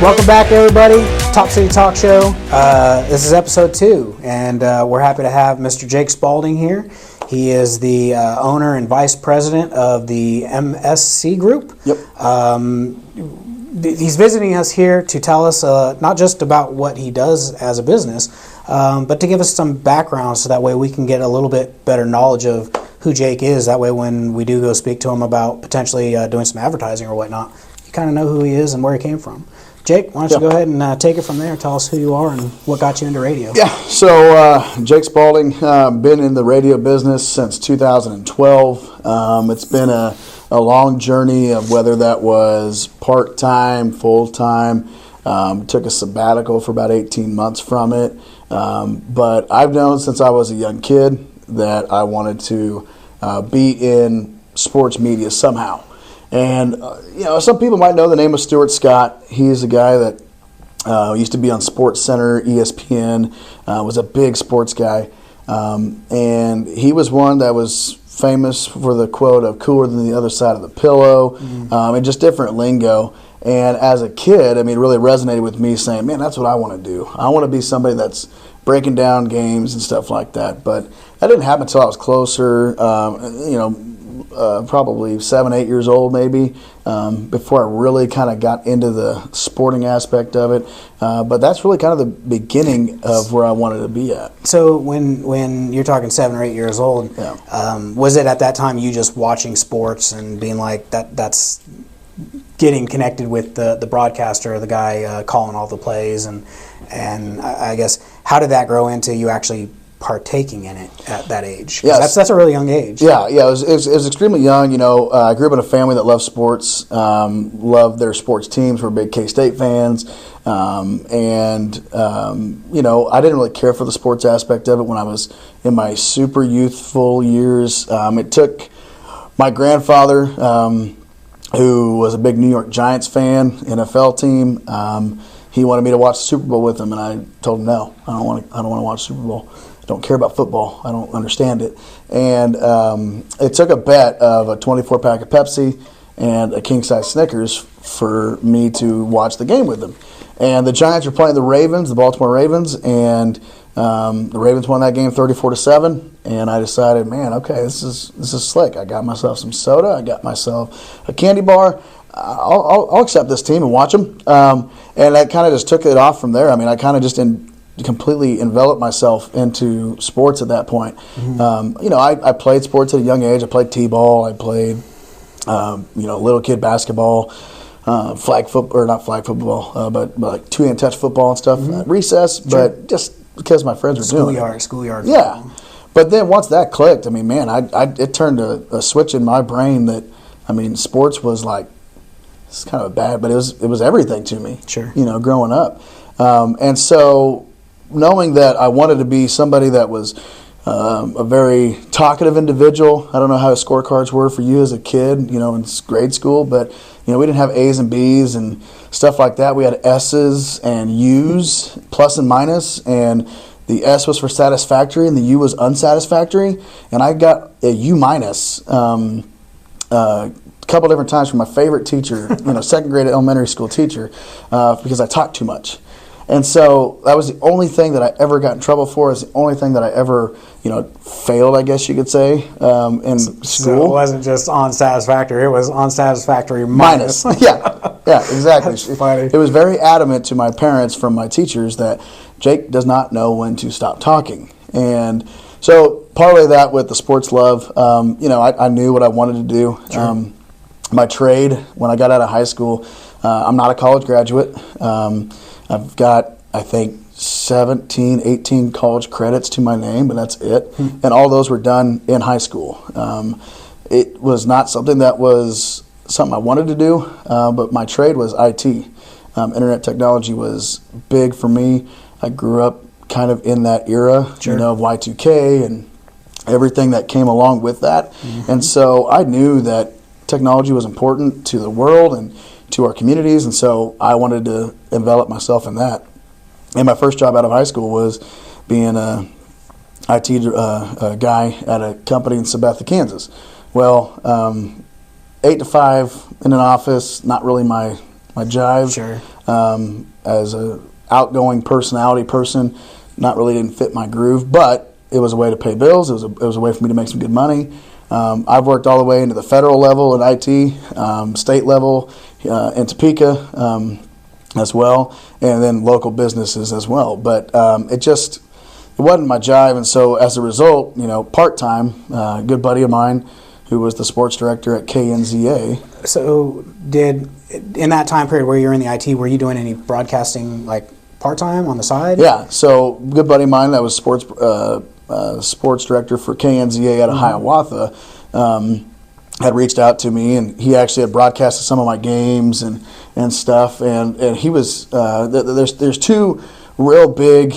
Welcome back, everybody. Top City Talk Show. This is episode 2, and we're happy to have Mr. Jake Spalding here. He is the owner and vice president of the MSC Group. Yep. He's visiting us here to tell us not just about what he does as a business, but to give us some background so that way we can get a little bit better knowledge of who Jake is. That way when we do go speak to him about potentially doing some advertising or whatnot, you kind of know who he is and where he came from. Jake, why don't you go ahead and take it from there. Tell us who you are and what got you into radio. Yeah, so Jake Spalding, been in the radio business since 2012. It's been a long journey of whether that was part-time, full-time. Took a sabbatical for about 18 months from it. But I've known since I was a young kid that I wanted to be in sports media somehow. And, some people might know the name of Stuart Scott. He's a guy that used to be on Sports Center, ESPN, was a big sports guy. And he was one that was famous for the quote of cooler than the other side of the pillow, and just different lingo. And as a kid, it really resonated with me saying, man, that's what I want to do. I want to be somebody that's breaking down games and stuff like that. But that didn't happen until I was closer, probably 7, 8 years old maybe, before I really kind of got into the sporting aspect of it. But that's really kind of the beginning of where I wanted to be at. So when you're talking 7 or 8 years old, was it at that time you just watching sports and being like, that's getting connected with the broadcaster or the guy calling all the plays? And I guess, how did that grow into you actually partaking in it at that age? Yes. That's a really young age. Yeah, it was extremely young. I grew up in a family that loved sports, loved their sports teams, were big K-State fans, and I didn't really care for the sports aspect of it when I was in my super youthful years. It took my grandfather, who was a big New York Giants fan, NFL team. He wanted me to watch the Super Bowl with him, and I told him no, I don't want to watch the Super Bowl. I don't care about football. I don't understand it. And it took a bet of a 24-pack of Pepsi and a king-size Snickers for me to watch the game with them. And the Giants were playing the Ravens, the Baltimore Ravens, and the Ravens won that game 34-7. And I decided, man, okay, this is slick. I got myself some soda. I got myself a candy bar. I'll accept this team and watch them. And that kind of just took it off from there. I kind of just completely enveloped myself into sports at that point. Mm-hmm. I played sports at a young age. I played t-ball. I played, little kid basketball, flag football, or not flag football, but like two-hand touch football and stuff. Mm-hmm. Recess, sure. But just because my friends were doing it. Schoolyard. Yeah. Football. But then once that clicked, it turned a switch in my brain that, sports was like, it's kind of bad, but it was everything to me. Sure. Growing up. And so knowing that I wanted to be somebody that was a very talkative individual. I don't know how scorecards were for you as a kid, in grade school, but, we didn't have A's and B's and stuff like that. We had S's and U's, plus and minus, and the S was for satisfactory and the U was unsatisfactory. And I got a U minus a couple different times from my favorite teacher, second grade elementary school teacher, because I talked too much. And so that was the only thing that I ever got in trouble for. Is the only thing that I ever, failed, I guess you could say, in school. So it wasn't just unsatisfactory; it was unsatisfactory minus. Yeah, exactly. That's funny. It was very adamant to my parents from my teachers that Jake does not know when to stop talking. And so parlay that with the sports love. I knew what I wanted to do. Sure. My trade, when I got out of high school, I'm not a college graduate. I've got, I think, 17, 18 college credits to my name, but that's it. And all those were done in high school. It was not something that was something I wanted to do, but my trade was IT. Internet technology was big for me. I grew up kind of in that era, sure. Of Y2K and everything that came along with that. Mm-hmm. And so I knew that technology was important to the world and to our communities, and so I wanted to envelop myself in that. And my first job out of high school was being a IT guy at a company in Topeka, Kansas. Well, 8 to 5 in an office, not really my jive. Sure. as a outgoing personality person, didn't fit my groove, but it was a way to pay bills. It was a way for me to make some good money. I've worked all the way into the federal level in IT, state level in Topeka as well, and then local businesses as well. But it wasn't my jive, and so as a result, part-time, a good buddy of mine who was the sports director at KNZA. So in that time period where you're in the IT, were you doing any broadcasting like part-time on the side? Yeah, so good buddy of mine that was sports director for KNZA out of Hiawatha had reached out to me, and he actually had broadcasted some of my games and stuff, and he was there's two real big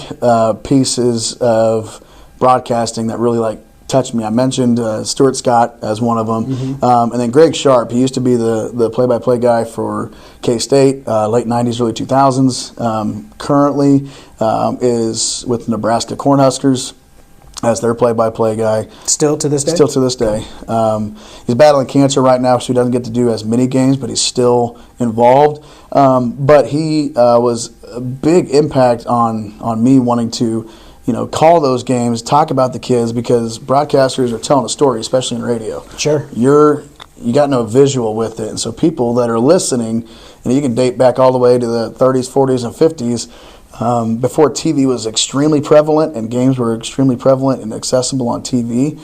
pieces of broadcasting that really touched me. I mentioned Stuart Scott as one of them, and then Greg Sharp. He used to be the play-by-play guy for K-State, late 90s, early 2000s. Currently is with Nebraska Cornhuskers as their play-by-play guy. Still to this day? Still to this day. He's battling cancer right now, so he doesn't get to do as many games, but he's still involved. But he was a big impact on me wanting to call those games, talk about the kids, because broadcasters are telling a story, especially in radio. Sure. You got no visual with it, and so people that are listening, and you can date back all the way to the 30s, 40s, and 50s, before TV was extremely prevalent and games were extremely prevalent and accessible on TV.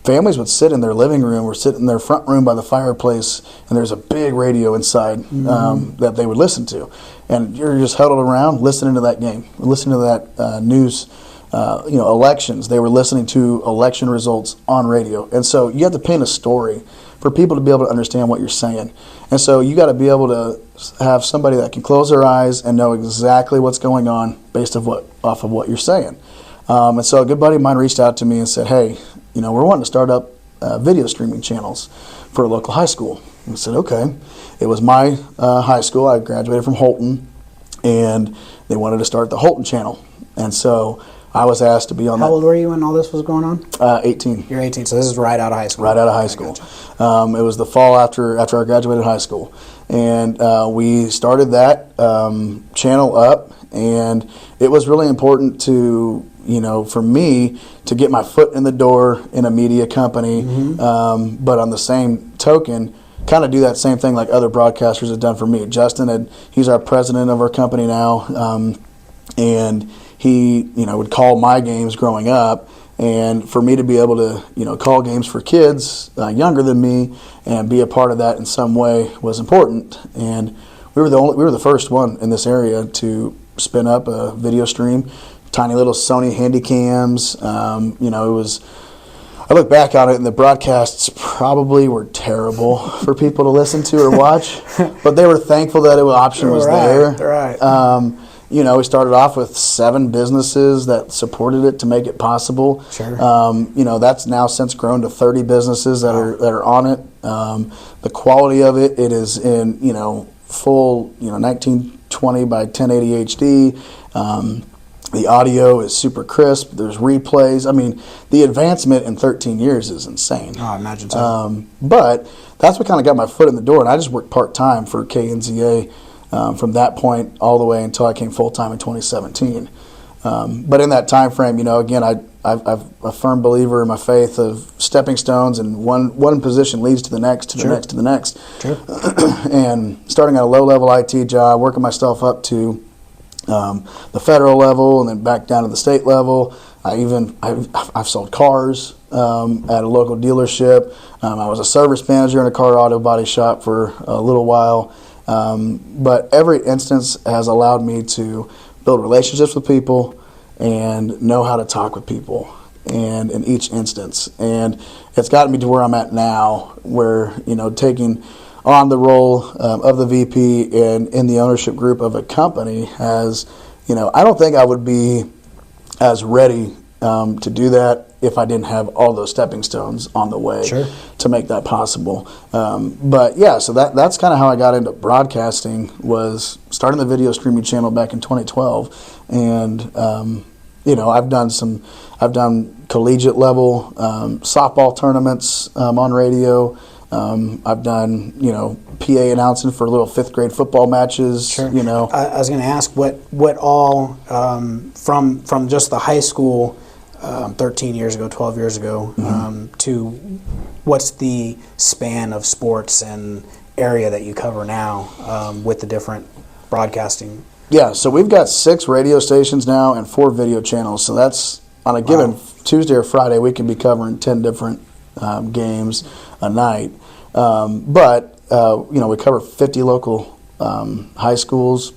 Families would sit in their living room or sit in their front room by the fireplace, and there's a big radio inside that they would listen to. And you're just huddled around listening to that game, listening to that news, elections. They were listening to election results on radio. And so you have to paint a story for people to be able to understand what you're saying. And so you got to be able to have somebody that can close their eyes and know exactly what's going on based off of what you're saying. And so a good buddy of mine reached out to me and said, hey, we're wanting to start up video streaming channels for a local high school. I said, okay. It was my high school. I graduated from Holton, and they wanted to start the Holton channel. And so I was asked to be on that. How old were you when all this was going on? 18. You're 18, so this is right out of high school. Right out of high school. Gotcha. It was the fall after I graduated high school. And we started that channel up, and it was really important to, for me to get my foot in the door in a media company, but on the same token, kind of do that same thing like other broadcasters have done for me. Justin, he's our president of our company now, and he, would call my games growing up, and for me to be able to, call games for kids younger than me and be a part of that in some way was important. And we were the first one in this area to spin up a video stream, tiny little Sony Handycams. It was. I look back on it, and the broadcasts probably were terrible for people to listen to or watch, but they were thankful that option was there. Right. We started off with 7 businesses that supported it to make it possible. Sure. That's now since grown to 30 businesses that are on it. The quality of it is in full 1920 by 1080 HD. The audio is super crisp. There's replays. I mean, the advancement in 13 years is insane. Oh, I imagine so. But that's what kind of got my foot in the door, and I just worked part-time for KNZA from that point all the way until I came full-time in 2017. But in that time frame, again, I'm a firm believer in my faith of stepping stones, and one position leads to the next, to the next, to the next. Sure. And starting at a low-level IT job, working myself up to the federal level, and then back down to the state level. I've sold cars at a local dealership. I was a service manager in a car auto body shop for a little while. But every instance has allowed me to build relationships with people and know how to talk with people, and in each instance. And it's gotten me to where I'm at now, where taking on the role of the VP and in the ownership group of a company has, I don't think I would be as ready to do that if I didn't have all those stepping stones on the way to make that possible. But yeah, so that's kind of how I got into broadcasting, was starting the video streaming channel back in 2012. And, I've done collegiate level softball tournaments on radio. I've done, PA announcing for little 5th grade football matches. Sure. I was going to ask what all from just the high school 13 years ago, 12 years ago, to what's the span of sports and area that you cover now with the different broadcasting? Yeah, so we've got 6 radio stations now and 4 video channels. So that's on a given Tuesday or Friday, we can be covering 10 different games a night. But we cover 50 local high schools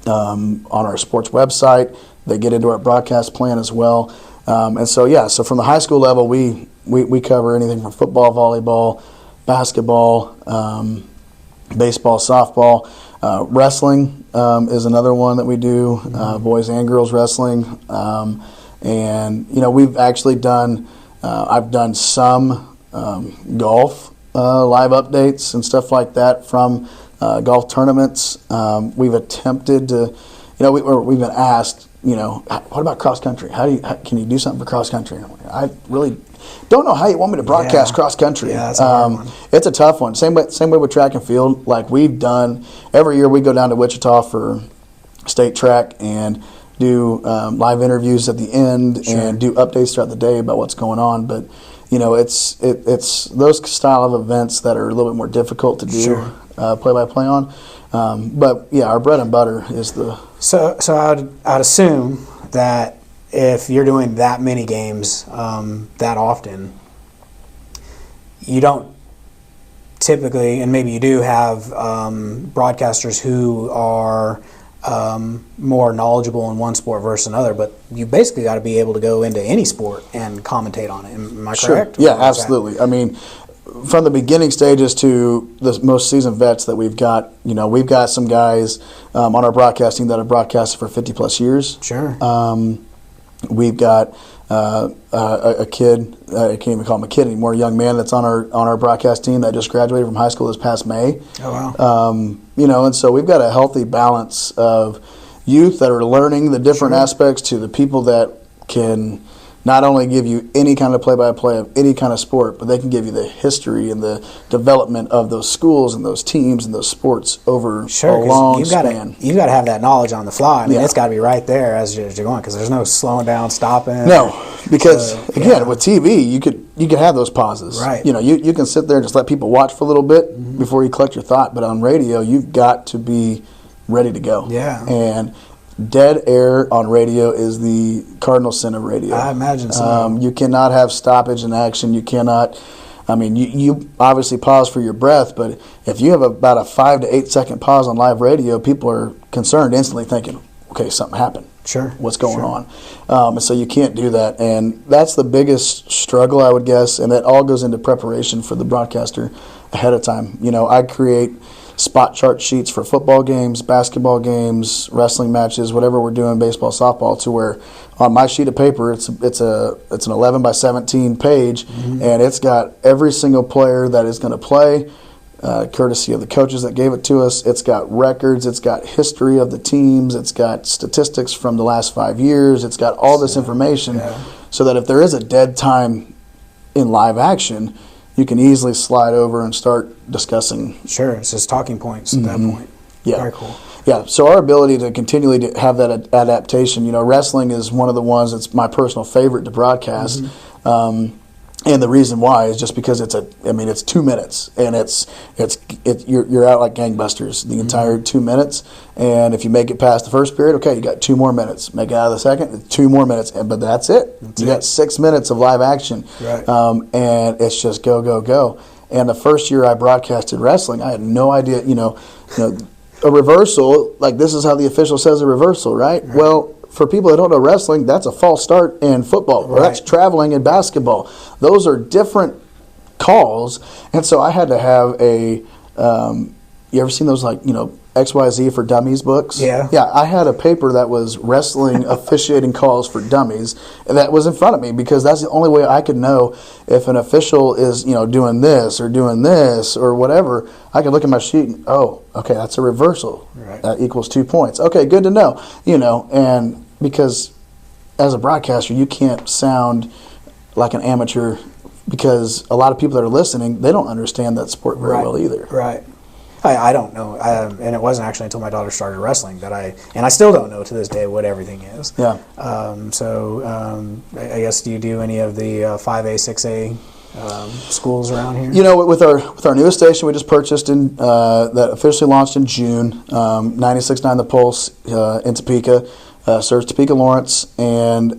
on our sports website. They get into our broadcast plan as well. So from the high school level, we cover anything from football, volleyball, basketball, baseball, softball. Wrestling is another one that we do, boys and girls wrestling. We've actually done, I've done some golf live updates and stuff like that from golf tournaments. We've attempted to, we've been asked, what about cross country? Can you do something for cross country? I really don't know how you want me to broadcast cross country. Yeah, that's a hard one. It's a tough one. Same way with track and field. Like we've done every year, we go down to Wichita for state track and do live interviews at the end and do updates throughout the day about what's going on. But it's those style of events that are a little bit more difficult to do play-by-play on. But yeah, our bread and butter is the. So I'd assume that if you're doing that many games that often, you don't typically, and maybe you do have broadcasters who are more knowledgeable in one sport versus another, but you basically got to be able to go into any sport and commentate on it. Am I correct? Yeah, absolutely. I mean, from the beginning stages to the most seasoned vets that we've got, we've got some guys on our broadcasting that have broadcasted for 50 plus years. Sure. We've got a kid, I can't even call him a kid anymore, a young man that's on our broadcast team that just graduated from high school this past May. Oh, wow. And so we've got a healthy balance of youth that are learning the different aspects to the people that can not only give you any kind of play-by-play of any kind of sport, but they can give you the history and the development of those schools and those teams and those sports over a long span. You've got to have that knowledge on the fly. I mean, it's got to be right there as you're going, because there's no slowing down, stopping. No, because again, with TV, you could have those pauses. Right. You can sit there and just let people watch for a little bit before you collect your thought. But on radio, you've got to be ready to go. Yeah. And dead air on radio is the cardinal sin of radio. I imagine so. You cannot have stoppage in action. You cannot. I mean, you obviously pause for your breath, but if you have about a 5 to 8 second pause on live radio, people are concerned instantly, thinking, "Okay, something happened. Sure, what's going on?" And so you can't do that, and that's the biggest struggle, I would guess, and that all goes into preparation for the broadcaster ahead of time. I create spot chart sheets for football games, basketball games, wrestling matches, whatever we're doing, baseball, softball, to where on my sheet of paper it's an 11 by 17 page, and it's got every single player that is going to play, courtesy of the coaches that gave it to us. It's got records, it's got history of the teams, it's got statistics from the last 5 years, it's got all this information, so that if there is a dead time in live action, you can easily slide over and start discussing. Sure, it's just talking points at that point. Yeah. Very cool. Yeah, so our ability to continually to have that adaptation, wrestling is one of the ones that's my personal favorite to broadcast. And the reason why is just because it's 2 minutes, and you're out like gangbusters the entire 2 minutes. And if you make it past the first period, okay, you got 2 more minutes. Make it out of the second, 2 more minutes, but that's it. You got 6 minutes of live action, right. And it's just go, go, go. And the first year I broadcasted wrestling, I had no idea. A reversal, like this is how the official says a reversal, right? Well, for people that don't know wrestling, that's a false start in football, or that's traveling in basketball. Those are different calls, and so I had to have a. You ever seen those XYZ for Dummies books? Yeah. Yeah, I had a paper that was wrestling officiating calls for dummies, and that was in front of me because that's the only way I could know if an official is doing this or whatever. I could look at my sheet and okay, that's a reversal. Right. That equals 2 points. Okay, good to know. And because as a broadcaster, you can't sound like an amateur because a lot of people that are listening, they don't understand that sport very well either. Right. I don't know, and it wasn't actually until my daughter started wrestling that and I still don't know to this day what everything is. Yeah. I guess, do you do any of the 5A, 6A schools around here? You know, with our newest station we just purchased that officially launched in June, 96.9 The Pulse in Topeka. Serves Topeka, Lawrence, and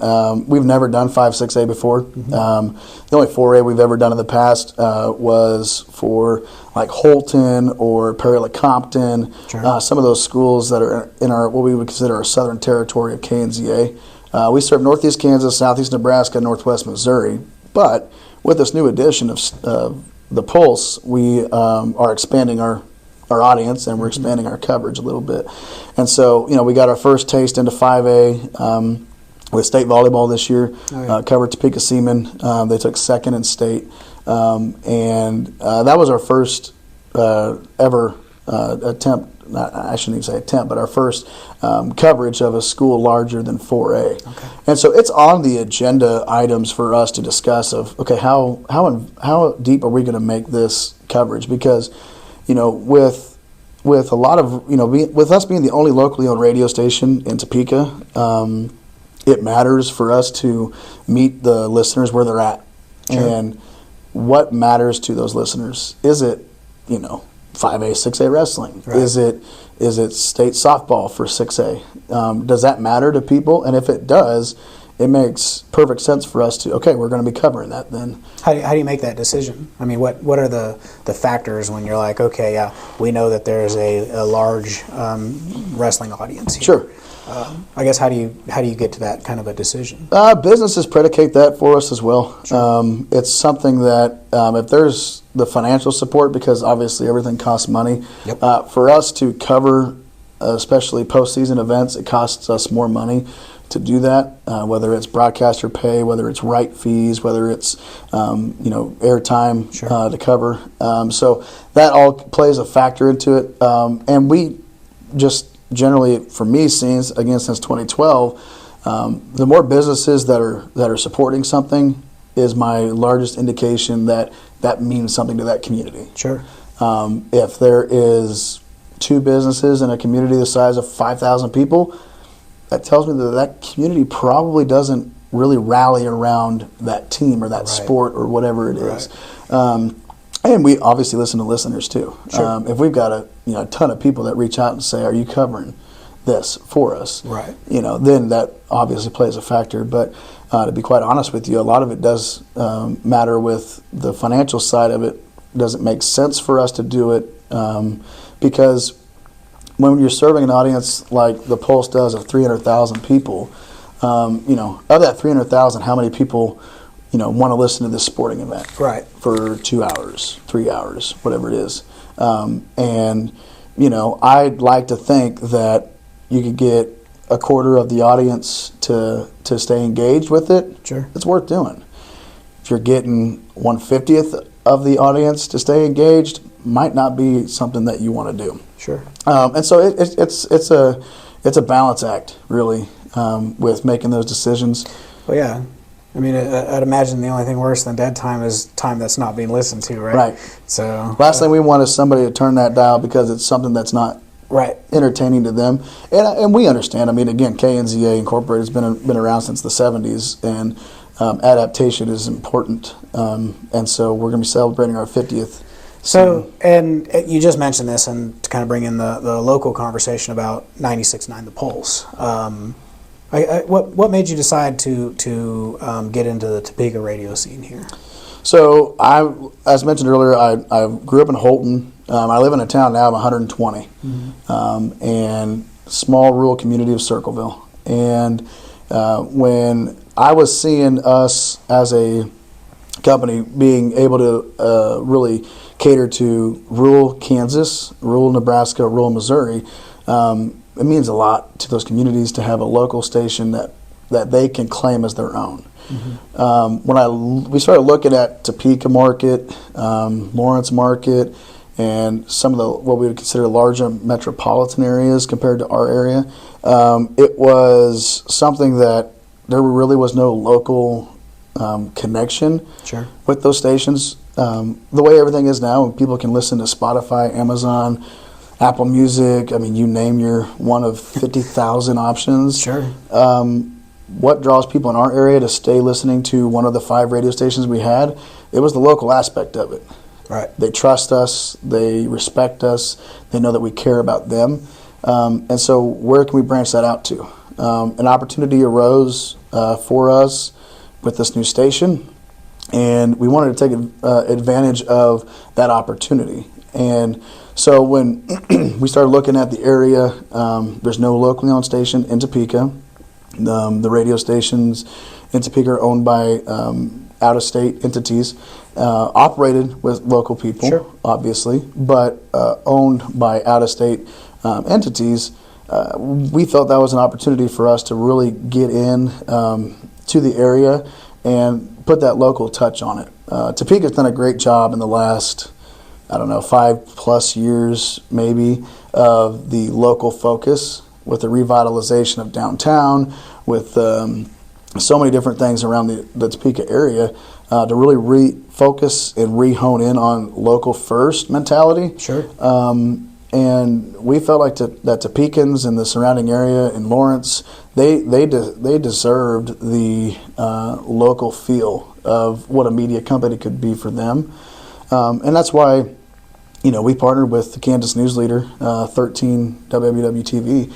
we've never done 5-6A before. The only 4A we've ever done in the past was for like Holton or Perry Compton, some of those schools that are in our what we would consider our southern territory of KNZA. We serve Northeast Kansas, Southeast Nebraska, Northwest Missouri, but with this new edition of the Pulse, we are expanding our audience, and we're expanding our coverage a little bit. And so, you know, we got our first taste into 5A with state volleyball this year. Covered Topeka Seaman. They took second in state. And that was our first ever attempt, I shouldn't even say attempt, but our first coverage of a school larger than 4A. Okay. And so it's on the agenda items for us to discuss of, okay, how deep are we going to make this coverage? Because you know, with a lot of, you know, with us being the only locally owned radio station in Topeka, it matters for us to meet the listeners where they're at. Sure. And what matters to those listeners? Is it, you know, 5A, 6A wrestling? Right. Is it state softball for 6A? Does that matter to people? And if it does, it makes perfect sense for us to, okay, we're going to be covering that then. How do you make that decision? I mean, what are the factors when you're like, okay, yeah, we know that there's a large wrestling audience here. Sure. I guess how do you get to that kind of a decision? Businesses predicate that for us as well. Sure. It's something that if there's the financial support, because obviously everything costs money, yep. For us to cover, especially postseason events, it costs us more money to do that, whether it's broadcaster pay, whether it's right fees, whether it's airtime sure. To cover. So that all plays a factor into it. And we just generally, for me, since 2012, the more businesses that are supporting something is my largest indication that means something to that community. Sure. If there is 2 businesses in a community the size of 5,000 people, that tells me that community probably doesn't really rally around that team or that right. sport or whatever it is. Right. And we obviously listen to listeners too. Sure. If we've got a ton of people that reach out and say, "Are you covering this for us?" Right. Then that obviously plays a factor. But to be quite honest with you, a lot of it does matter with the financial side of it. Does it make sense for us to do it? Because when you're serving an audience like the Pulse does of 300,000 people, of that 300,000, how many people, want to listen to this sporting event right. for 2 hours, 3 hours, whatever it is. I'd like to think that you could get a quarter of the audience to stay engaged with it. Sure. It's worth doing. If you're getting 1/50th of the audience to stay engaged, might not be something that you want to do. Sure. And so it's a balance act, really, with making those decisions. Well, yeah. I mean, I'd imagine the only thing worse than dead time is time that's not being listened to, right? Right. So last thing we want is somebody to turn that dial because it's something that's not right entertaining to them. And we understand. I mean, again, KNZA Incorporated has been around since the 70s, and adaptation is important. And so we're going to be celebrating our 50th. So, and you just mentioned this, and to kind of bring in the local conversation about 96.9 The Pulse. What made you decide to get into the Topeka radio scene here? So, as mentioned earlier, I grew up in Holton. I live in a town now of 120, mm-hmm. And small rural community of Circleville. And when I was seeing us as a company being able to really cater to rural Kansas, rural Nebraska, rural Missouri, it means a lot to those communities to have a local station that they can claim as their own. Mm-hmm. When we started looking at Topeka market, Lawrence market, and some of the what we would consider larger metropolitan areas compared to our area, it was something that there really was no local connection Sure. with those stations. The way everything is now, people can listen to Spotify, Amazon, Apple Music. I mean, you name your one of 50,000 options. Sure. What draws people in our area to stay listening to one of the 5 radio stations we had? It was the local aspect of it. Right. They trust us. They respect us. They know that we care about them. And so where can we branch that out to? An opportunity arose for us with this new station, and we wanted to take advantage of that opportunity. And so when we started looking at the area, there's no locally owned station in Topeka. The radio stations in Topeka are owned by out-of-state entities, operated with local people, Sure. obviously, but owned by out-of-state entities. We felt that was an opportunity for us to really get in to the area and put that local touch on it. Topeka's done a great job in the last, 5+ years maybe, of the local focus with the revitalization of downtown, with so many different things around the Topeka area, to really refocus and re-hone in on local first mentality. Sure. And we felt like that Topekans and the surrounding area in Lawrence, they deserved the local feel of what a media company could be for them. And that's why, we partnered with the Kansas News Leader, 13 WWTV,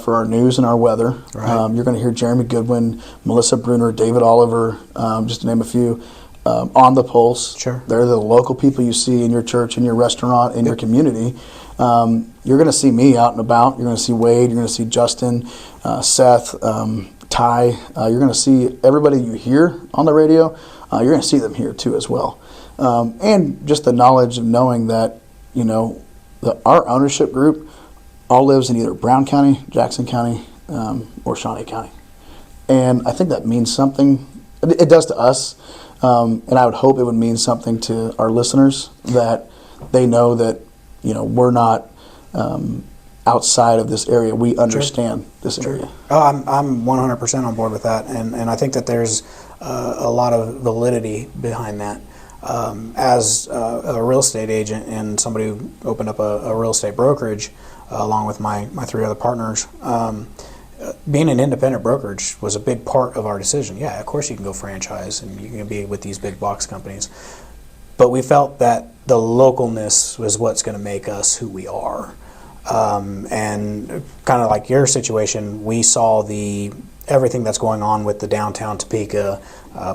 for our news and our weather. Right. You're going to hear Jeremy Goodwin, Melissa Bruner, David Oliver, just to name a few, on the pulse. Sure. They're the local people you see in your church, in your restaurant, in your community. You're going to see me out and about. You're going to see Wade. You're going to see Justin, Seth, Ty. You're going to see everybody you hear on the radio. You're going to see them here too as well. And just the knowledge of knowing that, our ownership group all lives in either Brown County, Jackson County, or Shawnee County. And I think that means something. It does to us. And I would hope it would mean something to our listeners, that they know that, we're not outside of this area. We understand this area. Oh, I'm 100% on board with that, and I think that there's a lot of validity behind that. As a real estate agent and somebody who opened up a real estate brokerage, along with my 3 other partners, being an independent brokerage was a big part of our decision. Yeah, of course you can go franchise and you can be with these big box companies, but we felt that the localness was what's going to make us who we are. And kind of like your situation, we saw everything that's going on with the downtown Topeka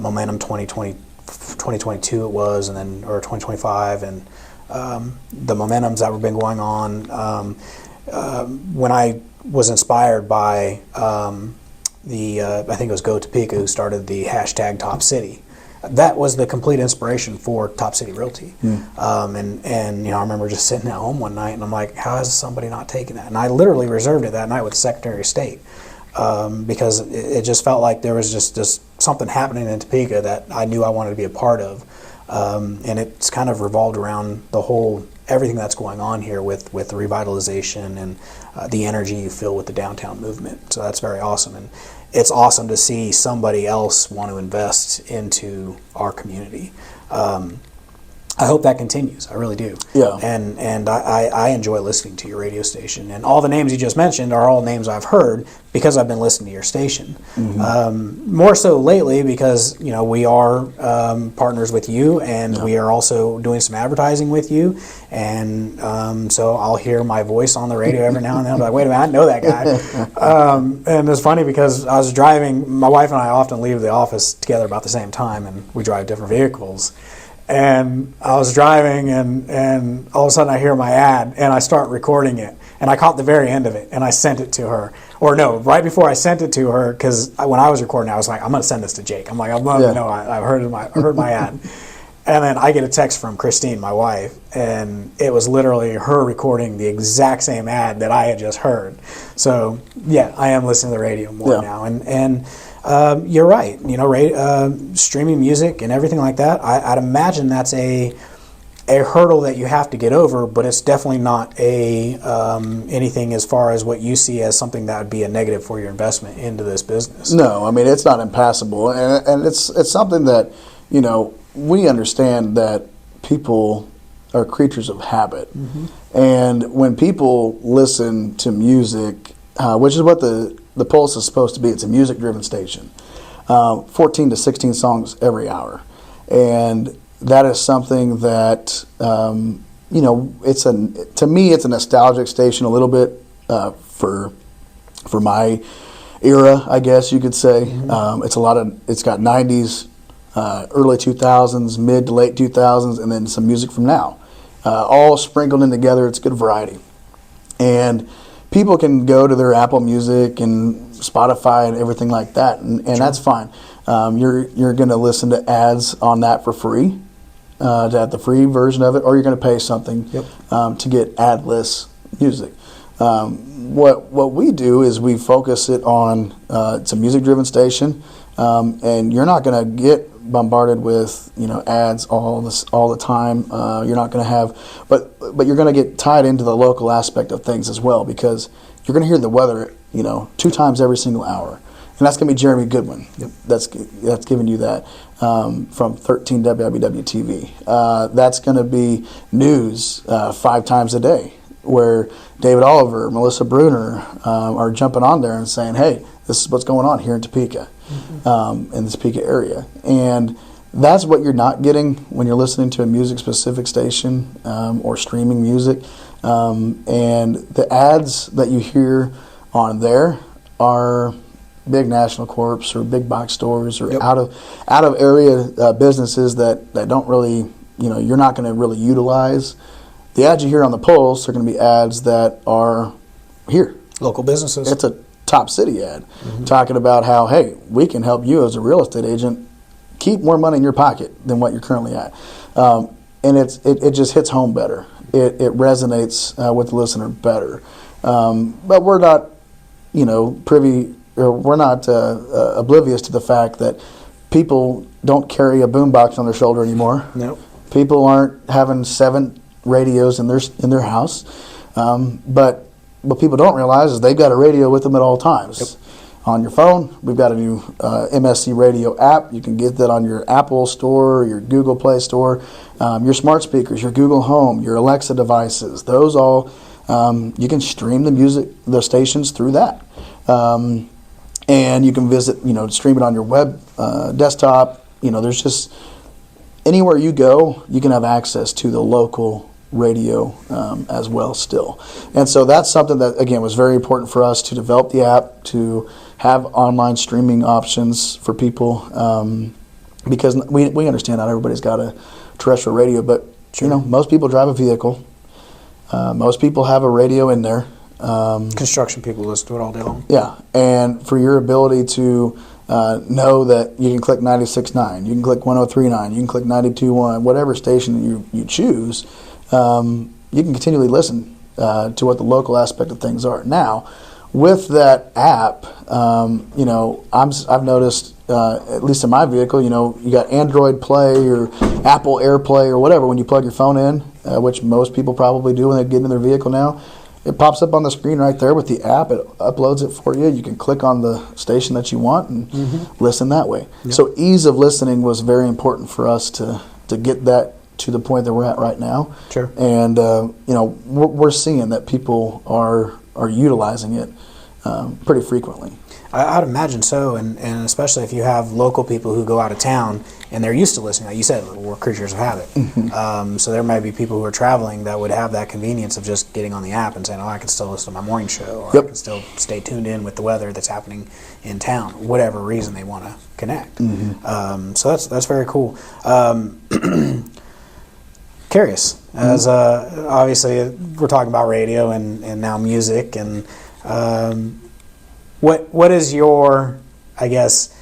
momentum 2022 it was, and then or 2025, and the momentums that have been going on. When I was inspired by I think it was Go Topeka who started the hashtag Top City. That was the complete inspiration for Top City Realty. And I remember just sitting at home one night and I'm like, how has somebody not taken that? And I literally reserved it that night with the Secretary of State, because it just felt like there was just something happening in Topeka that I knew I wanted to be a part of. And it's kind of revolved around everything that's going on here with the revitalization and the energy you feel with the downtown movement. So that's very awesome. And it's awesome to see somebody else want to invest into our community. I hope that continues. I really do. Yeah. And I enjoy listening to your radio station. And all the names you just mentioned are all names I've heard because I've been listening to your station. Mm-hmm. More so lately because, we are partners with you, and we are also doing some advertising with you. And so I'll hear my voice on the radio every now and then. I'm like, wait a minute, I know that guy. And it's funny because I was driving, my wife and I often leave the office together about the same time, and we drive different vehicles. And I was driving, and all of a sudden I hear my ad, and I start recording it. And I caught the very end of it, and I sent it to her. Or no, right before I sent it to her, because when I was recording, I was like, I'm going to send this to Jake. I'm like, I'm going to know I heard my ad. And then I get a text from Christine, my wife, and it was literally her recording the exact same ad that I had just heard. So yeah, I am listening to the radio more now, and you're right. Streaming music and everything like that. I'd imagine that's a hurdle that you have to get over, but it's definitely not a anything as far as what you see as something that would be a negative for your investment into this business. No, I mean, it's not impassable, and it's something that, you know, we understand that people are creatures of habit. And when people listen to music, which is what the Pulse is supposed to be, it's a music-driven station, 14 to 16 songs every hour. And that is something that, you know, to me, it's a nostalgic station a little bit for my era, I guess you could say. It's got 90s, early 2000s, mid to late 2000s, and then some music from now, all sprinkled in together. It's good variety, and people can go to their Apple Music and Spotify and everything like that, and that's fine. You're going to listen to ads on that for free, to have the free version of it, or you're going to pay something to get adless music. What we do is we focus it on it's a music-driven station, and you're not going to get bombarded with, you know, ads all the time. You're not going to have, but you're going to get tied into the local aspect of things as well, because you're going to hear the weather, you know, 2 times every single hour, and that's going to be Jeremy Goodwin. That's giving you that from 13 WWW TV. That's going to be news 5 times a day, where David Oliver, Melissa Bruner are jumping on there and saying, hey, this is what's going on here in Topeka, in the Topeka area. And that's what you're not getting when you're listening to a music-specific station or streaming music. And the ads that you hear on there are big national corps or big box stores or out of area businesses that don't really, you know, you're not going to really utilize. The ads you hear on the Pulse are going to be ads that are here. Local businesses. It's a top city ad talking about how, hey, we can help you as a real estate agent keep more money in your pocket than what you're currently at. And it just hits home better. It resonates with the listener better. But we're not, you know, we're not oblivious to the fact that people don't carry a boombox on their shoulder anymore. Nope. People aren't having 7 radios in their house. But what people don't realize is they've got a radio with them at all times. On your phone, we've got a new MSC Radio app. You can get that on your Apple Store, your Google Play Store, your smart speakers, your Google Home, your Alexa devices. Those all, you can stream the stations through that. And you can visit, you know, stream it on your web desktop. You know, there's just, anywhere you go, you can have access to the local radio as well still. And so that's something that, again, was very important for us to develop the app, to have online streaming options for people, because we understand not everybody's got a terrestrial radio, but you know, most people drive a vehicle. Most people have a radio in there. Construction people listen to it all day long. Yeah, and for your ability to know that you can click 96.9, you can click 103.9, you can click 92.1, whatever station you choose, you can continually listen to what the local aspect of things are. Now, with that app, you know, I've noticed, at least in my vehicle, you know, you got Android Play or Apple AirPlay or whatever. When you plug your phone in, which most people probably do when they get in their vehicle now, it pops up on the screen right there with the app. It uploads it for you. You can click on the station that you want and listen that way. Yep. So ease of listening was very important for us to get that to the point that we're at right now. Sure. And you know, we're seeing that people are utilizing it pretty frequently. I'd imagine so, and especially if you have local people who go out of town and they're used to listening. Like you said, we're creatures of habit. So there might be people who are traveling that would have that convenience of just getting on the app and saying, oh, I can still listen to my morning show, or I can still stay tuned in with the weather that's happening in town, whatever reason they want to connect. So that's very cool. Curious, as obviously we're talking about radio and now music, and what is your, I guess,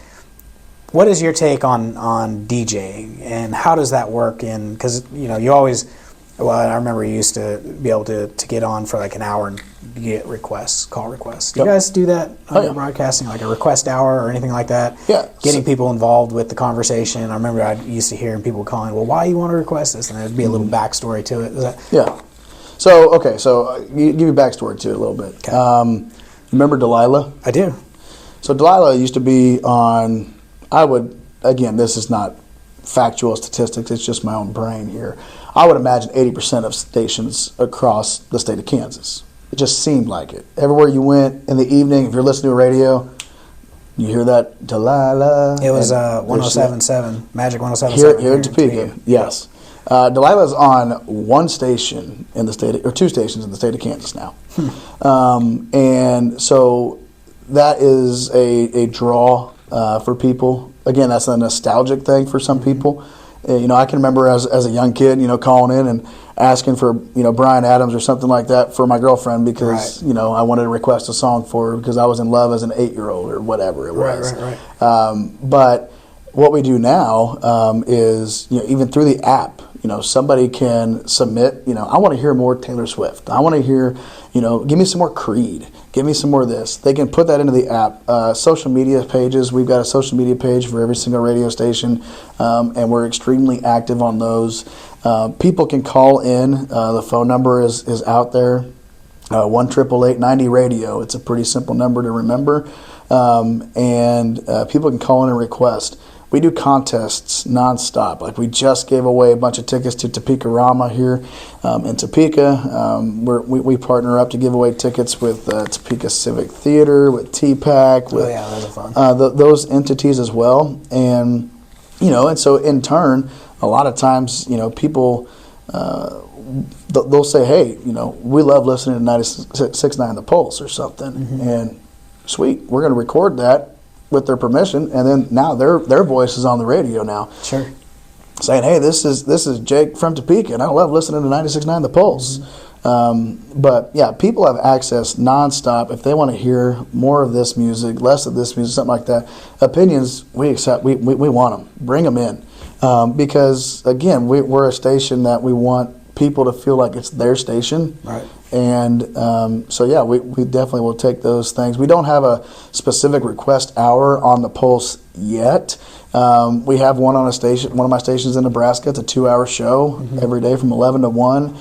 what is your take on DJing, and how does that work? Because you know, you always, well, I remember you used to be able to get on for like an hour and get requests, call requests. Do you guys do that on your broadcasting, like a request hour or anything like that? Yeah. Getting people involved with the conversation. I remember I used to hear people calling, well, why you want to request this? And there'd be a little backstory to it. Is that... Yeah. So, okay, give you backstory to it a little bit. Okay. Remember Delilah? I do. So Delilah used to be on, again, this is not factual statistics, it's just my own brain here. I would imagine 80% of stations across the state of Kansas. It just seemed like it. Everywhere you went in the evening, if you're listening to radio, you hear that Delilah. It was 107.7, Magic 107.7. Here in Topeka, yes. Delilah's on one station in the state, or two stations in the state of Kansas now. And so that is a draw for people. Again, that's a nostalgic thing for some people. I can remember as a young kid, calling in and asking for, Bryan Adams or something like that for my girlfriend because, I wanted to request a song for her because I was in love as an 8-year-old or whatever it was. Right. But what we do now is, even through the app, somebody can submit, I want to hear more Taylor Swift. I want to hear, give me some more Creed. Give me some more of this. They can put that into the app. Social media pages, we've got a social media page for every single radio station, and we're extremely active on those. People can call in. The phone number is out there, 1-888-90-RADIO. It's a pretty simple number to remember, and people can call in and request. We do contests nonstop. Like we just gave away a bunch of tickets to Topeka Rama here in Topeka. We partner up to give away tickets with Topeka Civic Theater, with TPAC, with those are fun. Those entities as well. And and so in turn, a lot of times, people they'll say, hey, we love listening to 96.9 The Pulse or something, and sweet, we're going to record that with their permission, and then now their voice is on the radio now. Sure. Saying, hey, this is Jake from Topeka, and I love listening to 96.9 The Pulse. But yeah, people have access nonstop if they want to hear more of this music, less of this music, something like that. Opinions, we accept. We want them. Bring them in, because again, we're a station that we want people to feel like it's their station. Right. And so yeah, we definitely will take those things. We don't have a specific request hour on the Pulse yet. We have one on one of my stations in Nebraska. It's a 2-hour show every day from 11 to 1,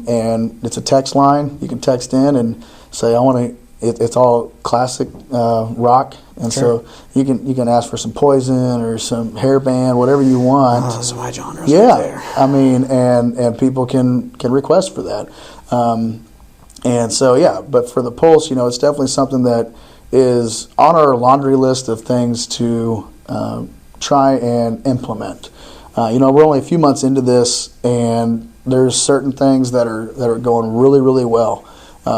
and it's a text line. You can text in and say, I want to. It's all classic rock, and so you can ask for some Poison or some Hairband, whatever you want. Oh, those are my genres. Yeah, right there. I mean, and people can request for that. And so, yeah, but for the Pulse, it's definitely something that is on our laundry list of things to try and implement. We're only a few months into this, and there's certain things that are going really, really well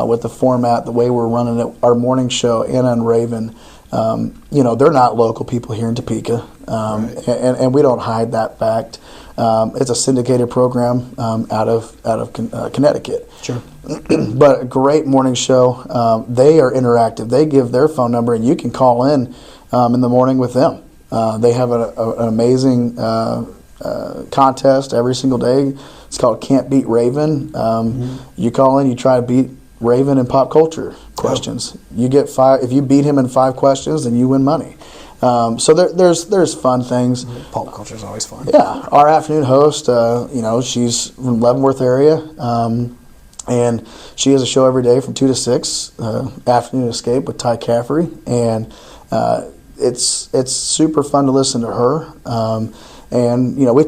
with the format, the way we're running it. Our morning show, Anna and Raven, they're not local people here in Topeka, and we don't hide that fact. It's a syndicated program out of Connecticut. Sure. But a great morning show. They are interactive. They give their phone number, and you can call in the morning with them. They have an amazing contest every single day. It's called Can't Beat Raven. You call in, you try to beat Raven in pop culture questions. You get 5. If you beat him in 5 questions, then you win money. So there's fun things. Pop culture is always fun. Yeah, our afternoon host, she's from Leavenworth area, and she has a show every day from 2 to 6, Afternoon Escape with Ty Caffrey, and it's super fun to listen to her. And we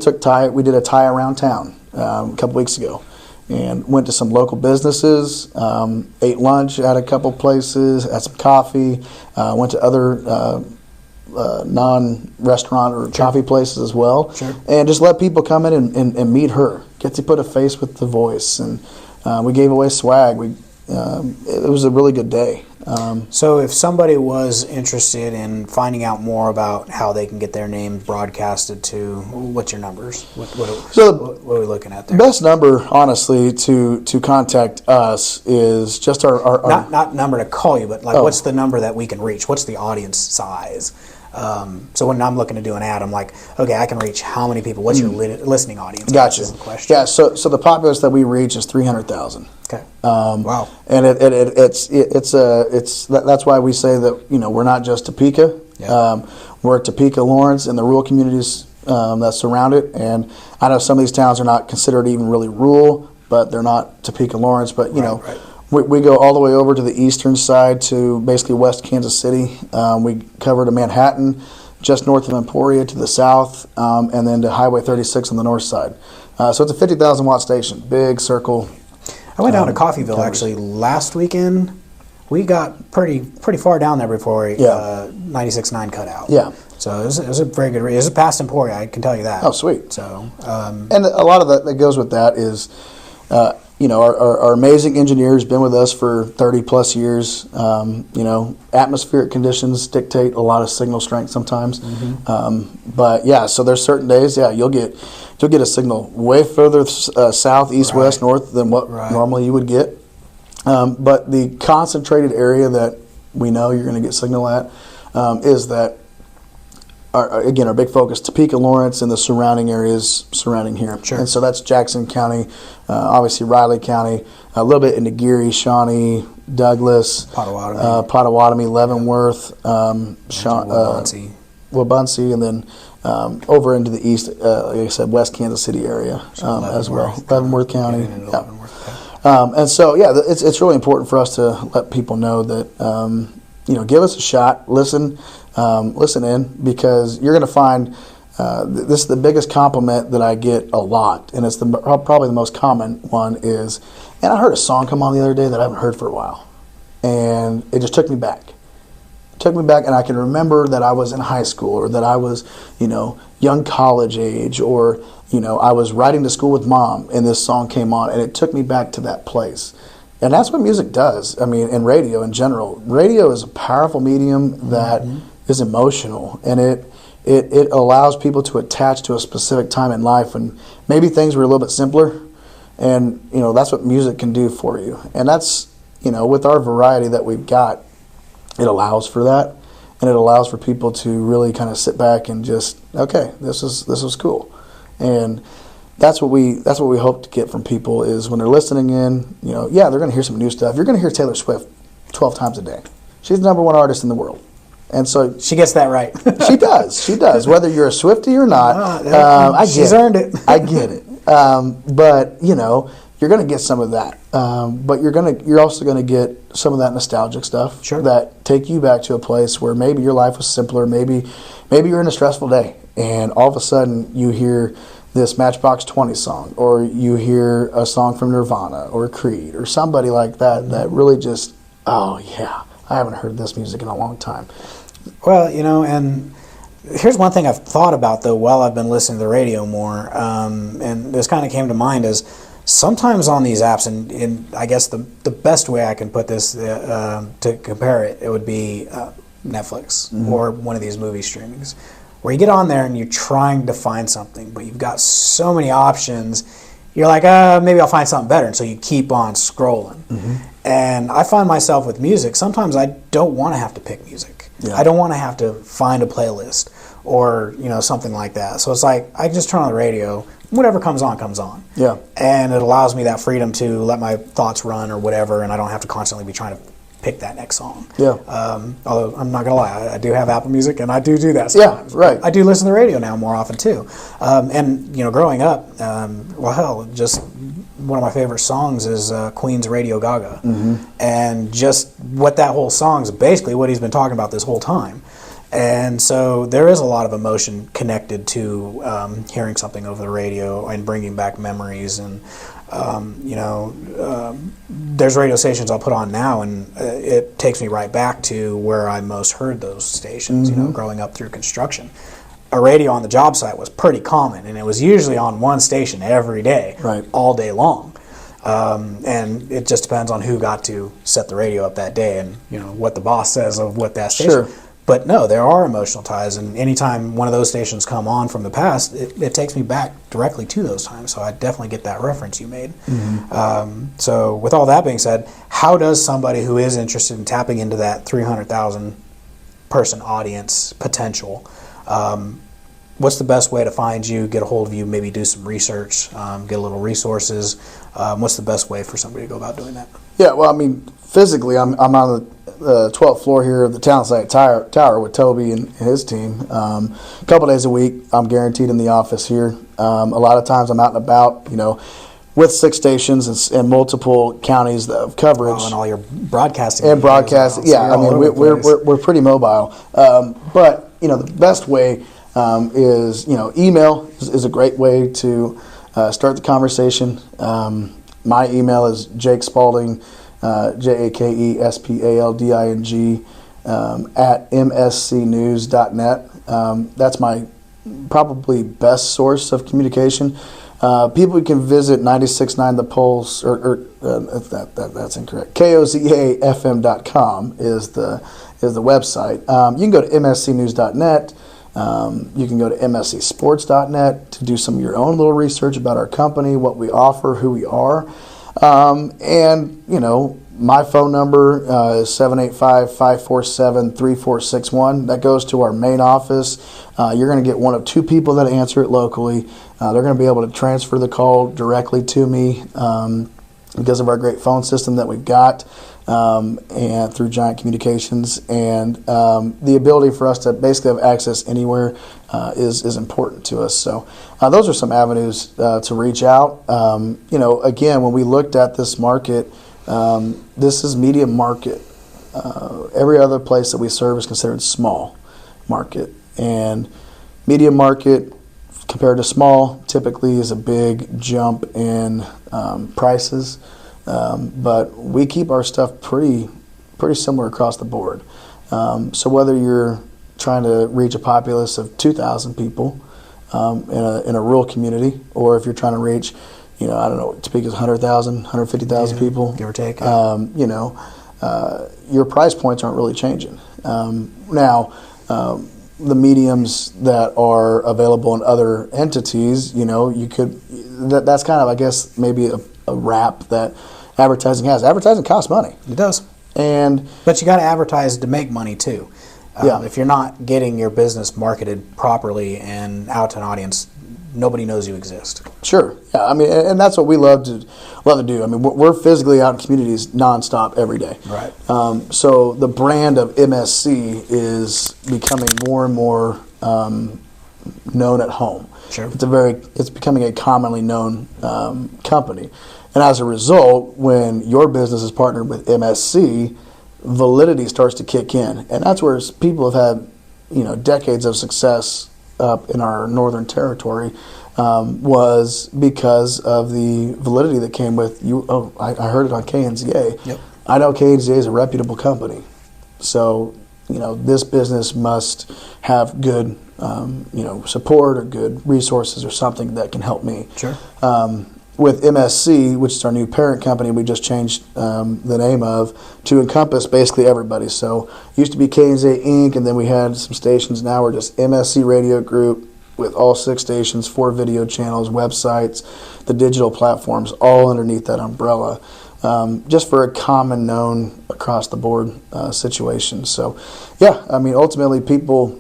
did a Ty around town a couple weeks ago, and went to some local businesses, ate lunch at a couple places, had some coffee, went to other non-restaurant or coffee places as well, and just let people come in and meet her, get to put a face with the voice, and we gave away swag. It was a really good day. So if somebody was interested in finding out more about how they can get their name broadcasted to, what's your numbers? What are we looking at there? The best number, honestly, to contact us is just our not number to call you, but what's the number that we can reach? What's the audience size? So when I'm looking to do an ad, I'm like, okay, I can reach how many people? What's your listening audience? Gotcha. Question. Yeah. So the populace that we reach is 300,000. Okay. Wow. And that's why we say that, we're not just Topeka. Yeah. We're Topeka, Lawrence, and the rural communities that surround it. And I know some of these towns are not considered even really rural, but they're not Topeka, Lawrence. But Right. we go all the way over to the eastern side to basically West Kansas City. We cover to Manhattan, just north of Emporia to the south, and then to Highway 36 on the north side. So it's a 50,000 watt station, big circle. I went down to Coffeyville actually last weekend. We got pretty far down there before 96.9 cut out. Yeah. So it was a very good. It was past Emporia, I can tell you that. Oh, sweet. So and a lot of that goes with that is, our amazing engineers been with us for 30 plus years. Atmospheric conditions dictate a lot of signal strength sometimes. But yeah, so there's certain days, you'll get a signal way further south, east, west, north than what normally you would get. But the concentrated area that we know you're going to get signal at is that. Our big focus, Topeka, Lawrence, and the surrounding areas surrounding here. Sure. And so that's Jackson County, obviously Riley County, a little bit into Geary, Shawnee, Douglas, Pottawatomie, Leavenworth, Wabaunsee, and then over into the east, like I said, West Kansas City area as well. Leavenworth County. And so, it's really important for us to let people know that, give us a shot, listen in, because you're going to find this is the biggest compliment that I get a lot, and it's probably the most common one is, and I heard a song come on the other day that I haven't heard for a while, and it just took me back. And I can remember that I was in high school, or that I was, young college age, or, I was riding to school with mom, and this song came on, and it took me back to that place. And that's what music does. I mean, and radio in general. Radio is a powerful medium that is emotional, and it allows people to attach to a specific time in life, and maybe things were a little bit simpler, and that's what music can do for you. And that's with our variety that we've got, it allows for that, and it allows for people to really kind of sit back and just, okay, this was cool. And that's what we hope to get from people is when they're listening in, they're going to hear some new stuff. You're going to hear Taylor Swift 12 times a day. She's the #1 artist in the world. And so she gets that right. She does. Whether you're a Swiftie or not, she's earned it. I get it. But you're going to get some of that. But you're also going to get some of that nostalgic stuff that take you back to a place where maybe your life was simpler. Maybe you're in a stressful day, and all of a sudden you hear this Matchbox 20 song, or you hear a song from Nirvana or Creed or somebody like that that really just, I haven't heard this music in a long time. Well, and here's one thing I've thought about, though, while I've been listening to the radio more, and this kind of came to mind, is sometimes on these apps, and I guess the best way I can put this to compare it would be Netflix or one of these movie streamings, where you get on there and you're trying to find something, but you've got so many options. You're like, maybe I'll find something better, and so you keep on scrolling. And I find myself with music, sometimes I don't want to have to pick music. I don't want to have to find a playlist or something like that. So it's like I just turn on the radio, whatever comes on, comes on. Yeah. And it allows me that freedom to let my thoughts run or whatever, and I don't have to constantly be trying to pick that next song. Yeah. Although I'm not gonna lie, I do have Apple Music, and I do that sometimes. Yeah, right. I do listen to the radio now more often too. And growing up, just one of my favorite songs is Queen's Radio Gaga, and just what that whole song is basically what he's been talking about this whole time. And so there is a lot of emotion connected to hearing something over the radio and bringing back memories. And there's radio stations I'll put on now, and it takes me right back to where I most heard those stations. Growing up through construction, a radio on the job site was pretty common, and it was usually on one station every day, all day long. And it just depends on who got to set the radio up that day, and what the boss says of what that station. Sure. But no, there are emotional ties, and anytime one of those stations come on from the past, it takes me back directly to those times. So I definitely get that reference you made. So with all that being said, how does somebody who is interested in tapping into that 300,000 person audience potential, what's the best way to find you, get a hold of you, maybe do some research, get a little resources? What's the best way for somebody to go about doing that? Yeah, well, I mean, physically, I'm on the 12th floor here of the Town Site Tower with Toby and his team. A couple days a week, I'm guaranteed in the office here. A lot of times I'm out and about, with 6 stations and multiple counties of coverage. Oh, and all your broadcasting. And broadcasting, well. yeah. So I mean, we're pretty mobile. But, the best way is, email is a great way to start the conversation. My email is Jake Spalding, JakeSpalding, at mscnews.net. That's my probably best source of communication. People can visit 96.9 The Pulse, that's incorrect. KOZAFM.com is the website. You can go to mscnews.net. You can go to mscsports.net to do some of your own little research about our company, what we offer, who we are. And, my phone number is 785-547-3461. That goes to our main office. You're going to get one of 2 people that answer it locally. They're going to be able to transfer the call directly to me because of our great phone system that we've got. And through Giant Communications, and the ability for us to basically have access anywhere is important to us. So those are some avenues to reach out. Again, when we looked at this market, this is medium market. Every other place that we serve is considered small market, and medium market compared to small typically is a big jump in prices. But we keep our stuff pretty similar across the board. So whether you're trying to reach a populace of 2,000 people in a rural community, or if you're trying to reach, Topeka's 100,000, 150,000 people, give or take. Your price points aren't really changing. Now, the mediums that are available in other entities, you could. That's kind of, I guess, maybe a wrap that advertising has. Advertising costs money. It does. But you got to advertise to make money too. If you're not getting your business marketed properly and out to an audience, nobody knows you exist. Sure. Yeah. I mean, and that's what we love to do. I mean, we're physically out in communities nonstop every day. Right. So the brand of MSC is becoming more and more known at home. Sure. It's becoming a commonly known company. And as a result, when your business is partnered with MSC, validity starts to kick in. And that's where people have had, decades of success up in our northern territory, was because of the validity that came with you. Oh, I heard it on KNZA. Yep. I know KNZA is a reputable company. So, this business must have good, support or good resources or something that can help me. Sure. With MSC, which is our new parent company, we just changed the name of to encompass basically everybody. So it used to be KNZA Inc., and then we had some stations. Now we're just MSC Radio Group with all 6 stations, 4 video channels, websites, the digital platforms, all underneath that umbrella, just for a common known across the board situation. So, yeah, I mean, ultimately, people,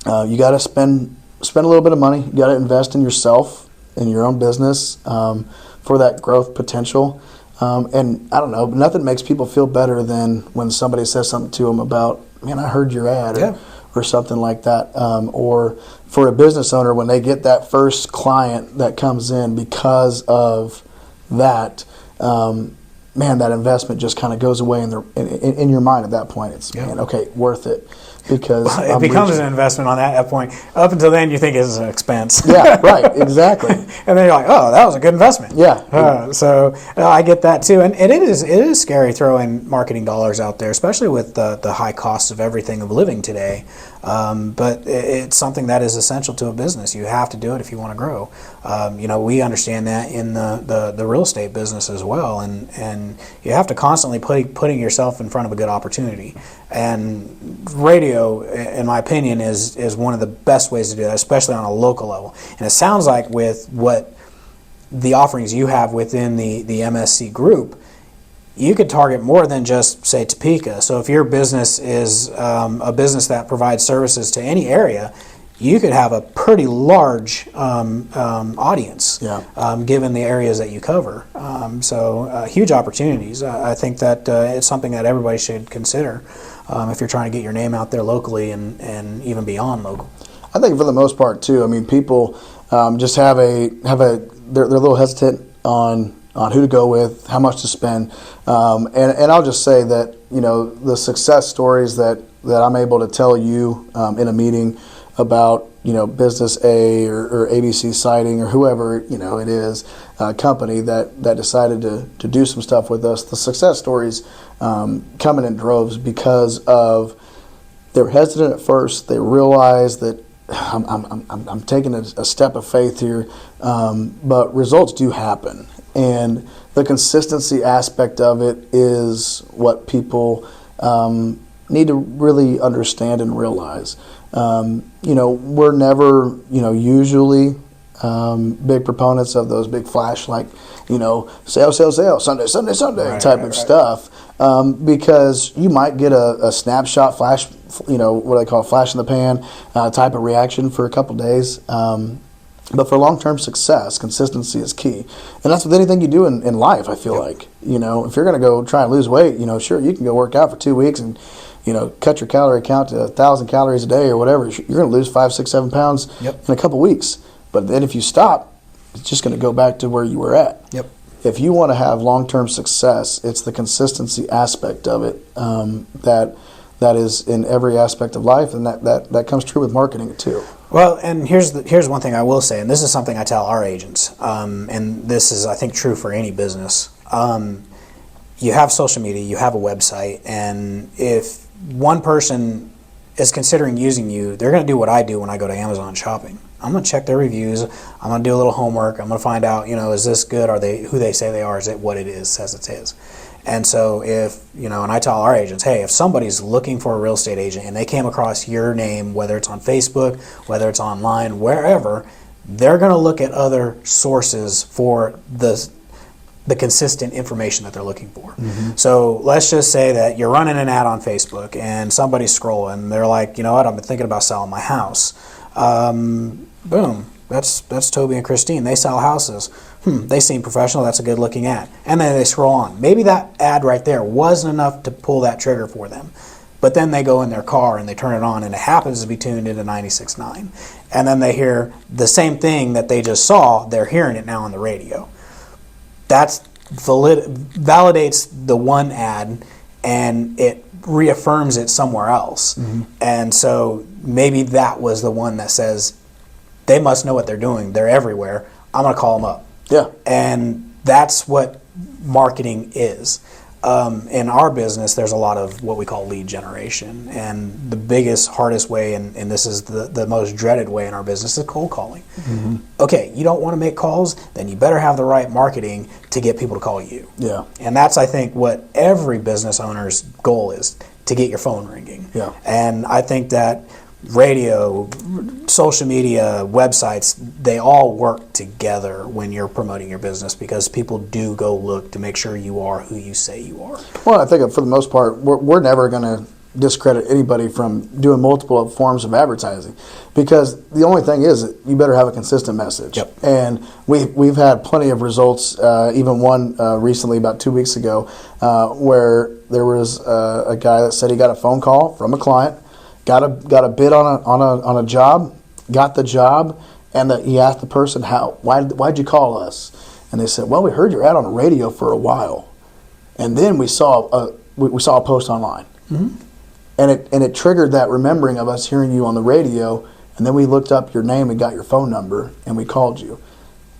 you got to spend a little bit of money. You got to invest in yourself, in your own business, for that growth potential. And I don't know, nothing makes people feel better than when somebody says something to them about, man, I heard your ad, or something like that. Or for a business owner, when they get that first client that comes in because of that, man, that investment just kind of goes away in your mind at that point. It's, man, okay, worth it. Because it becomes an investment on that point. Up until then, you think it's an expense. Yeah, right, exactly. And then you're like, oh, that was a good investment. Yeah. So I get that too. And it is scary throwing marketing dollars out there, especially with the high costs of everything of living today. But it's something that is essential to a business. You have to do it if you want to grow. We understand that in the real estate business as well. And you have to constantly putting yourself in front of a good opportunity. And radio, in my opinion, is one of the best ways to do that, especially on a local level. And it sounds like with what the offerings you have within the MSC Group, you could target more than just, say, Topeka. So if your business is a business that provides services to any area, you could have a pretty large audience, given the areas that you cover. So huge opportunities. I think that it's something that everybody should consider if you're trying to get your name out there locally and even beyond local. I think for the most part too. I mean, people just they're a little hesitant on who to go with, how much to spend, and I'll just say that the success stories that I'm able to tell you in a meeting about business A or ABC Siding or whoever it is, company that decided to do some stuff with us. The success stories coming in droves because of they were hesitant at first. They realized that I'm taking a step of faith here, but results do happen, and the consistency aspect of it is what people need to really understand and realize. We're never, usually big proponents of those big flash, sale, Sunday type of stuff, because you might get a snapshot flash, what I call flash in the pan type of reaction for a couple days. But for long-term success, consistency is key. And that's with anything you do in life, I feel like. If you're going to go try and lose weight, sure, you can go work out for 2 weeks and cut your calorie count to 1,000 calories a day or whatever. You're going to lose 5, 6, 7 pounds in a couple weeks. But then if you stop, it's just going to go back to where you were at. If you want to have long-term success, it's the consistency aspect of it that is in every aspect of life, and that comes true with marketing too. Well, and here's one thing I will say, and this is something I tell our agents, and this is, I think, true for any business. You have social media, you have a website, and if one person is considering using you, they're going to do what I do when I go to Amazon shopping. I'm going to check their reviews. I'm going to do a little homework. I'm going to find out, is this good? Are they who they say they are? Is it what it is, says it is? And so if, and I tell our agents, hey, if somebody's looking for a real estate agent and they came across your name, whether it's on Facebook, whether it's online, wherever, they're going to look at other sources for the consistent information that they're looking for. So let's just say that you're running an ad on Facebook and somebody's scrolling. They're like, I've been thinking about selling my house. Boom. That's Toby and Christine. They sell houses. They seem professional. That's a good looking ad. And then they scroll on. Maybe that ad right there wasn't enough to pull that trigger for them. But then they go in their car and they turn it on and it happens to be tuned into 96.9. And then they hear the same thing that they just saw. They're hearing it now on the radio. That validates the one ad and it reaffirms it somewhere else. And so maybe that was the one that says, they must know what they're doing. They're everywhere. I'm going to call them up. And that's what marketing is. In our business, there's a lot of what we call lead generation. And the biggest, hardest way, and this is the most dreaded way in our business, is cold calling. Okay, you don't want to make calls? Then you better have the right marketing to get people to call you. And that's, I think, what every business owner's goal is, to get your phone ringing. And I think that radio, social media, websites, they all work together when you're promoting your business, because people do go look to make sure you are who you say you are. Well, I think for the most part, we're never going to discredit anybody from doing multiple forms of advertising, because the only thing is that you better have a consistent message. And we've had plenty of results, even one recently about 2 weeks ago, where there was a guy that said he got a phone call from a client, got a bid on a job, got the job, and he asked the person, why'd you call us? And they said, well, we heard your ad on the radio for a while, and then we saw a post online, and it triggered that remembering of us hearing you on the radio, and then we looked up your name and got your phone number and we called you,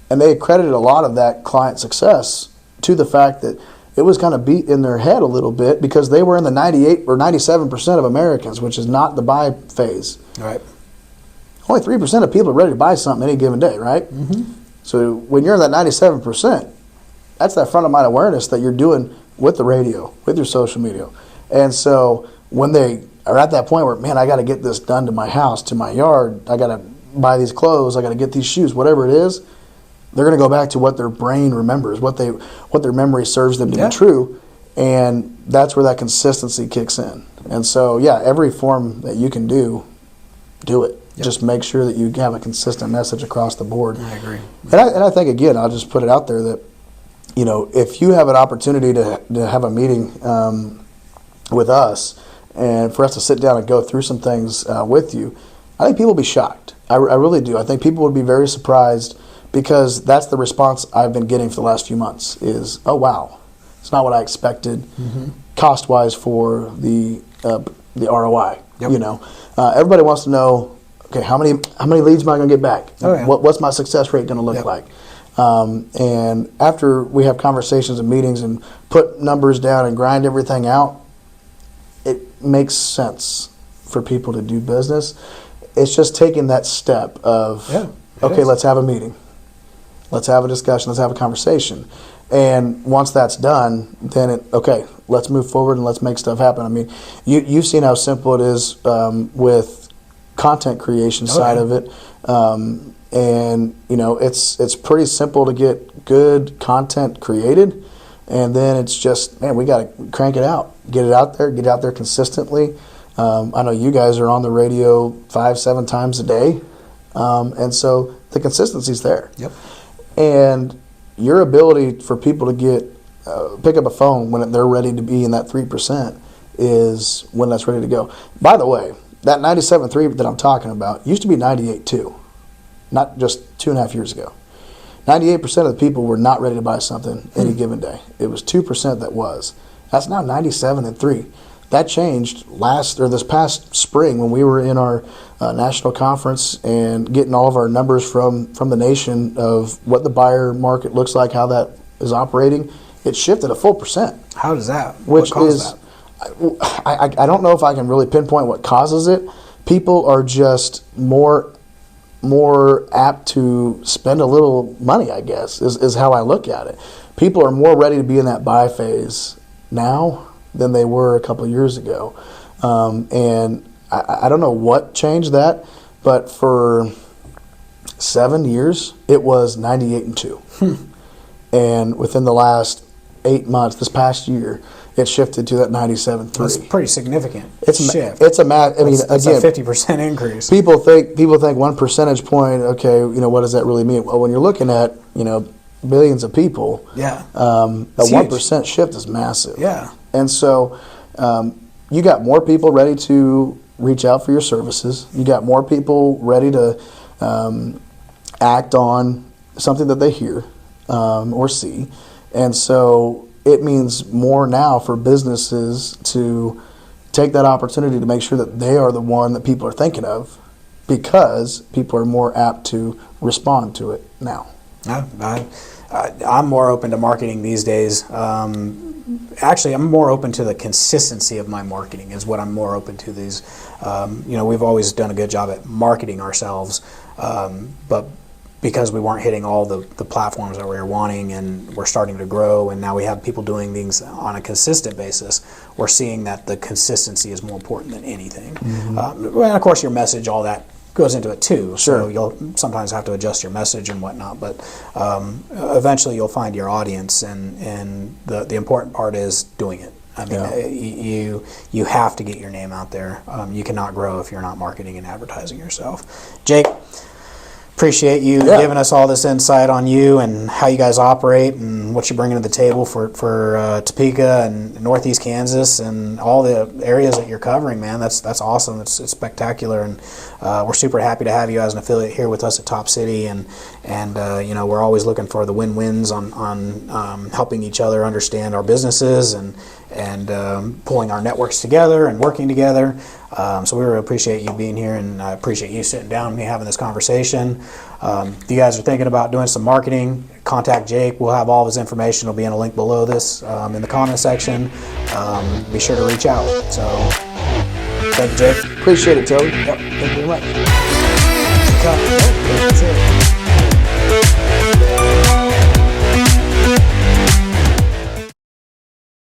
and they accredited a lot of that client success to the fact that it was kind of beat in their head a little bit, because they were in the 98 or 97% of Americans, which is not the buy phase. Only 3% of people are ready to buy something any given day, right? So when you're in that 97%, that's that front of mind awareness that you're doing with the radio, with your social media. And so when they are at that point where, man, I got to get this done to my house, to my yard, I got to buy these clothes, I got to get these shoes, whatever it is, they're going to go back to what their brain remembers, what their memory serves them to be true, and that's where that consistency kicks in. And so, every form that you can do it. Just make sure that you have a consistent message across the board. I agree. And I think, again, I'll just put it out there that, if you have an opportunity to have a meeting with us and for us to sit down and go through some things with you, I think people will be shocked. I really do. I think people would be very surprised, because that's the response I've been getting for the last few months is, oh, wow, it's not what I expected cost-wise for the ROI. Yep. Everybody wants to know, okay, how many leads am I going to get back? Oh, yeah. What's my success rate going to look like? And after we have conversations and meetings and put numbers down and grind everything out, it makes sense for people to do business. It's just taking that step of, okay, let's have a meeting. Let's have a discussion. Let's have a conversation. And once that's done, then let's move forward and let's make stuff happen. I mean, you've seen how simple it is with content creation side of it. And it's pretty simple to get good content created, and then it's just, man, we got to crank it out, get it out there consistently. I know you guys are on the radio 5-7 times a day, and so the consistency's there. Yep. And your ability for people to pick up a phone when they're ready to be in that 3% is when that's ready to go. By the way, that 97.3 that I'm talking about used to be 98.2. Not just 2.5 years ago. 98% of the people were not ready to buy something any given day. It was 2% that was. That's now 97.3. That changed this past spring when we were in our national conference and getting all of our numbers from the nation of what the buyer market looks like, how that is operating. It shifted a full percent. How does that? Which is, that? I don't know if I can really pinpoint what causes it. People are just more apt to spend a little money, I guess, is how I look at it. People are more ready to be in that buy phase now than they were a couple of years ago. And I don't know what changed that, but for 7 years, it was 98.2. And within the last 8 months, this past year, it shifted to that 97.3. That's pretty significant. Shift. It's a again, a 50% increase. People think 1 percentage point. Okay, what does that really mean? Well, when you're looking at billions of people, that 1% shift is massive. Yeah, and so you got more people ready to reach out for your services. You got more people ready to act on something that they hear or see, and so it means more now for businesses to take that opportunity to make sure that they are the one that people are thinking of, because people are more apt to respond to it now. I'm more open to marketing these days. Actually, I'm more open to the consistency of my marketing is what I'm more open to these. We've always done a good job at marketing ourselves, but because we weren't hitting all the platforms that we were wanting, and we're starting to grow, and now we have people doing things on a consistent basis, we're seeing that the consistency is more important than anything. And of course, your message, all that goes into it too. Sure. So you'll sometimes have to adjust your message and whatnot, but eventually you'll find your audience, and the important part is doing it. I mean, you have to get your name out there. You cannot grow if you're not marketing and advertising yourself. Jake, appreciate you giving us all this insight on you and how you guys operate and what you're bringing to the table for Topeka and Northeast Kansas and all the areas that you're covering, man. That's awesome. It's spectacular, and we're super happy to have you as an affiliate here with us at Top City, and we're always looking for the win-wins on helping each other understand our businesses and pulling our networks together and working together. So we really appreciate you being here, and I appreciate you sitting down with me having this conversation. If you guys are thinking about doing some marketing, contact Jake. We'll have all of his information. It'll be in a link below this in the comment section. Be sure to reach out. So thank you, Jake. Appreciate it, Toby. Yep. Thank you very much.